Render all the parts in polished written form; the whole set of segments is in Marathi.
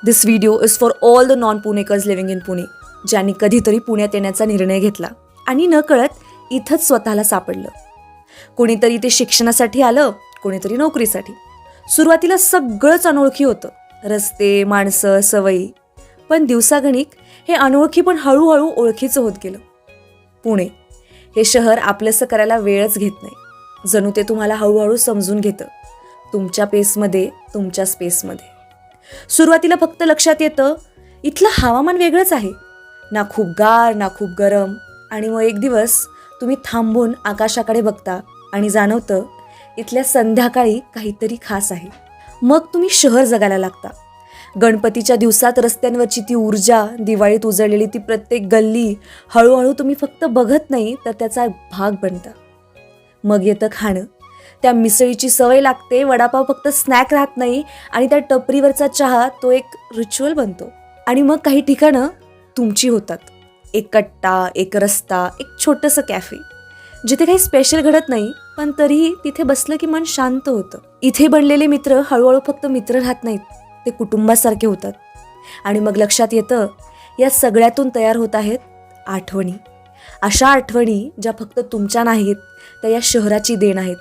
This video is for all the non Punekars living in Pune, ज्यांनी कधीतरी पुण्यात येण्याचा निर्णय घेतला आणि नकळत इथंच स्वतःला सापडलं. कोणीतरी ते शिक्षणासाठी आलं, कोणीतरी नोकरीसाठी. सुरुवातीला सगळंच अनोळखी होतं, रस्ते, माणसं, सवयी. पण दिवसागणिक हे अनोळखी पण हळूहळू ओळखीचं होत गेलं. पुणे हे शहर आपलंसं करायला वेळच घेत नाही. जणू ते तुम्हाला हळूहळू समजून घेतं, तुमच्या पेसमध्ये, तुमच्या स्पेसमध्ये. सुरुवातीला फक्त लक्षात येतं इथलं हवामान वेगळंच आहे, ना खूप गार ना खूप गरम. आणि मग एक दिवस तुम्ही थांबून आकाशाकडे बघता आणि जाणवतं इथल्या संध्याकाळी काहीतरी खास आहे. मग तुम्ही शहर जगायला लागता. गणपतीच्या दिवसात रस्त्यांवरची ती ऊर्जा, दिवाळीत उजळलेली ती प्रत्येक गल्ली, हळूहळू तुम्ही फक्त बघत नाही तर त्याचा भाग बनता. मग येतं खाणं. त्या मिसळीची सवय लागते. वडापाव फक्त स्नॅक राहत नाही आणि त्या टपरीवरचा चहा तो एक रिच्युअल बनतो. आणि मग काही ठिकाणं तुमची होतात. एक कट्टा, एक रस्ता, एक छोटंसं कॅफे, जिथे काही स्पेशल घडत नाही पण तरीही तिथे बसलं की मन शांत होतं. इथे बनलेले मित्र हळूहळू फक्त मित्र राहत नाहीत, ते कुटुंबासारखे होतात. आणि मग लक्षात येतं या सगळ्यातून तयार होत आहेत आठवणी. अशा आठवणी ज्या फक्त तुमच्या नाहीत, त्या या शहराची देण आहेत.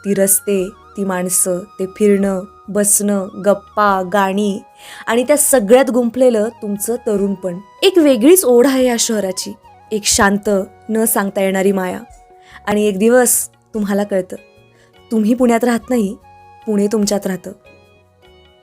ती रस्ते, ती माणसं, ते फिरणं, बसणं, गप्पा, गाणी आणि त्या सगळ्यात गुंफलेलं तुमचं तरुणपण. एक वेगळीच ओढ आहे या शहराची, एक शांत न सांगता येणारी माया. आणि एक दिवस तुम्हाला कळतं, तुम्ही पुण्यात राहत नाही, पुणे तुमच्यात राहतं.